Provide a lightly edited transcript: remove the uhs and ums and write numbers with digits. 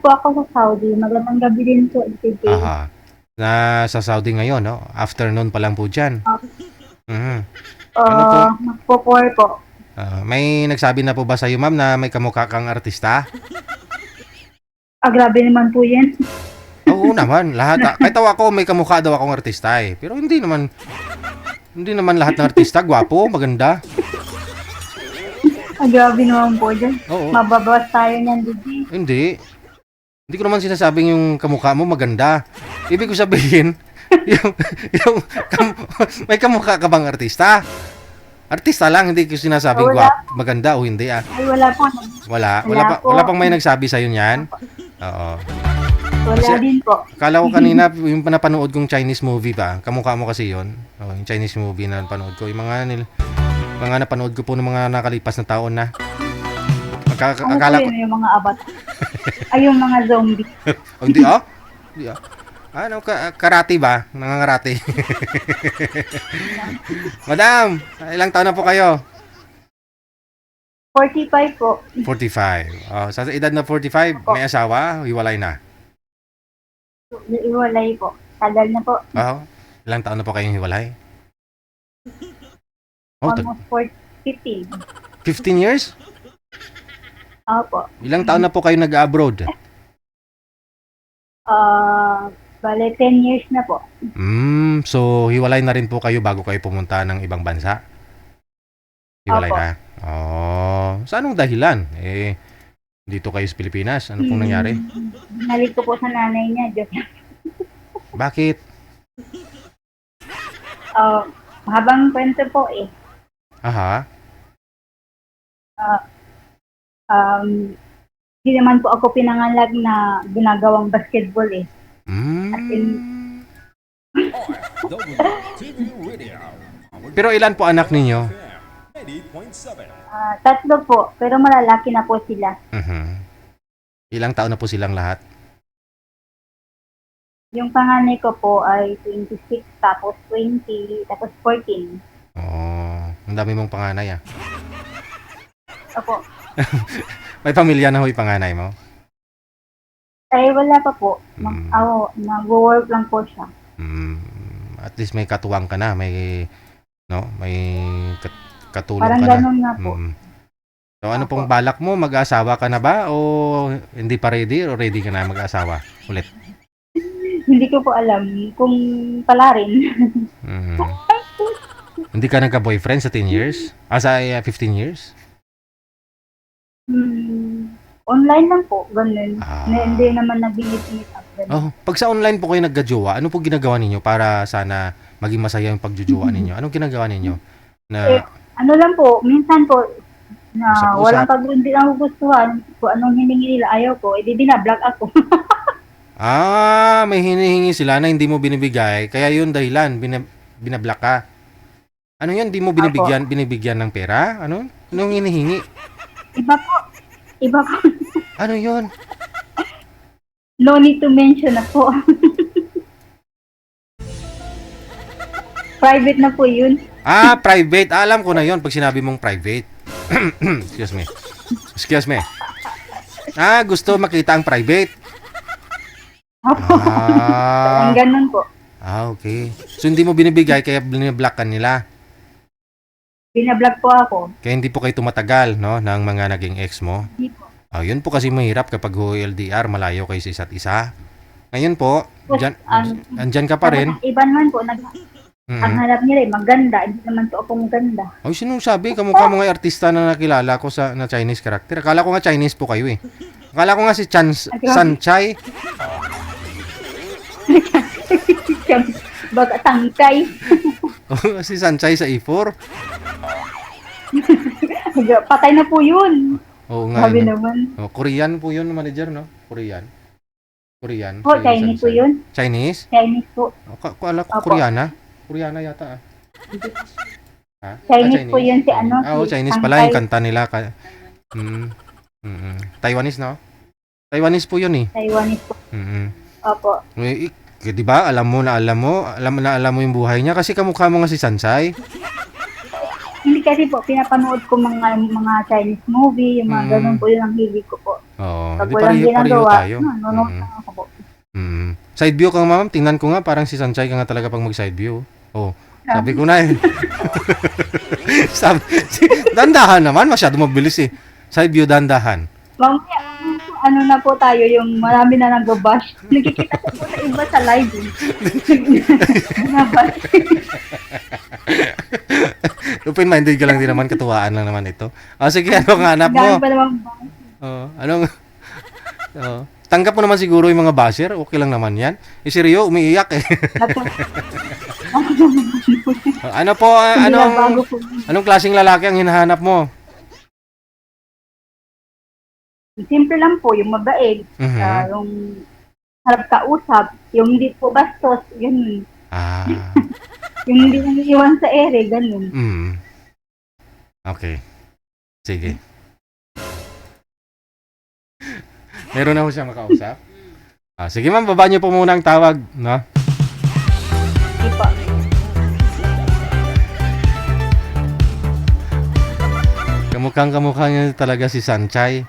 Po ako sa Saudi. Magandang gabi din po, TJ. Aha. Nasa Saudi ngayon, no? Afternoon pa lang po dyan. Mhm. Ano po? Magpo-4 po. May nagsabi na po ba sa'yo, ma'am, na may kamukha kang artista? Grabe naman po yan. Oo naman, lahat. Kahit ako, may kamukha daw akong artista eh. Pero hindi naman lahat ng artista gwapo, maganda. Grabe naman po dyan. Oo. Mababawas tayo niyan, TJ. Hindi. Hindi ko naman sinasabing yung kamukha mo maganda. Ibig ko sabihin, yung, yung may kamukha ka bang artista? Artista lang, hindi ko sinasabing Wala. maganda o hindi ah. Ay, wala po. Wala pang may nagsabi sa'yo niyan. Oo. Wala Kasi- din po. Kala ko kanina, yung napanood kong Chinese movie ba, kamukha mo kasi yon. Oh, yung Chinese movie na napanood ko. Yung mga napanood ko po ng mga nakalipas na taon na. Ano Akala po ko, yun, yung mga abat? Ay, yung mga zombie. oh, hindi ah? Hindi ah. Ano, karate ba? Nangangarate. Madam, ilang taon na po kayo? 45 po. 45. Oh, sa edad na 45, may asawa, hiwalay na. Iwalay po. Tagal na po. Oh, ilang taon na po kayong hiwalay? Oh, Almost 15. 15 years? Opo. Ilang taon na po kayo nag-abroad? Bale, 10 years na po. So hiwalay na rin po kayo bago kayo pumunta ng ibang bansa? Hiwalay Opo. na? Oh, sa anong dahilan? Dito kayo sa Pilipinas, ano pong nangyari? Binalik ko po sa nanay niya. Diyos. Bakit? Habang kwento po eh. Aha. Hindi naman po ako pinangalag na ginagawang basketball eh. Pero ilan po anak ninyo? 3 po, pero malalaki na po sila. Ilang taon na po silang lahat? Yung panganay ko po ay 26, tapos 20, tapos 14. Oh, ang dami mong panganay ah. Opo. May pamilya na ho yung panganay mo? Ay, wala pa po. Mm. Nag-work lang po siya. At least may katuwang ka na, may katulong Parang ka na. ganun nga po. So ano pong balak mo? Mag-asawa ka na ba o hindi pa ready o ready ka na mag-asawa ulit? Hindi ko po alam kung pala rin. Hindi ka nagka-boyfriend sa 10 years? Sa 15 years? Online lang po, ganun. Ah. Hindi naman nag-meet up. Ganun. Oh, pag sa online po kayo nagka-jowa, ano po ginagawa ninyo para sana maging masaya yung pagjujowa ninyo? Anong ginagawa ninyo? Ano lang po, minsan po, na Usap-usap. walang hindi lang gustuhan, kung anong hiningi nila ayaw ko, edi binablock ako. May hinihingi sila na hindi mo binibigay, kaya yun dahilan, binablock ka. Ano yun, di mo binibigyan ng pera? Anong hinihingi? Iba po. Ano yun? No need to mention na po. Private na po yun. Private. Alam ko na yun pag sinabi mong private. Excuse me. Gusto makita ang private. Opo. Ang ganun po. Okay. So hindi mo binibigay kaya biniblock ka nila. Binablock po ako. Kaya hindi po kayo tumatagal, no, ng mga naging ex mo. Hindi po. Yun po kasi mahirap kapag LDR, malayo kayo sa isa't isa. Ngayon po, andyan ka pa rin. Iba naman po, ang hanap nila maganda, hindi naman po ako maganda. Ay, sinong sabi? Kamukha mga artista na nakilala ko na Chinese character. Akala ko nga Chinese po kayo eh. Akala ko nga si Sanchai. Baga tangkay. Si Sanchai sa E4. Patay na po yun. Oo nga. Sabi naman. Korean po yun, manager, no? Korean. Po, Chinese po yun. Chinese? Chinese po. Kala ko Koreana. Koreana yata ah. Chinese po yun si ano. Chinese pala yung kanta nila. Taiwanese, no? Taiwanese po yun eh. Taiwanese po. Opo. Di ba? Alam mo yung buhay niya kasi kamukha mo nga si Sansai. Hindi kasi po, pinapanood ko mga Chinese movie, yung mga Mm. ganun po yun ang hilig ko po. Oo, Pag hindi walang pareho ginagawa, tayo. nanonood Mm. lang ako po. Side view ka ma'am, tingnan ko nga parang si Sanchay ka nga talaga pag mag side view. Oh, sabi ko na eh. sabi, dandahan naman, masyado mabilis eh. Side view, dandahan. Mamaya, ano na po tayo, yung marami na nag-bash. Nakikita ko po sa iba sa live. Nabash. Open-minded ka lang din naman, katuwaan lang naman ito. Sige, ano ang hanap mo? Dami pa naman bash. Anong... tanggap mo naman siguro yung mga basher, okay lang naman yan. Si Rio, umiiyak eh. Ano po, anong klaseng lalaki ang hinahanap mo? Simple lang po, yung mabait, yung harap kausap, yung hindi po bastos, yun. Yung hindi nang iwan sa ere, ganun. Okay. Sige. Meron na ho siya makausap? Sige ma'am, baba niyo po muna ang tawag, no? Hindi po. Kamukha niya talaga si Sanchay.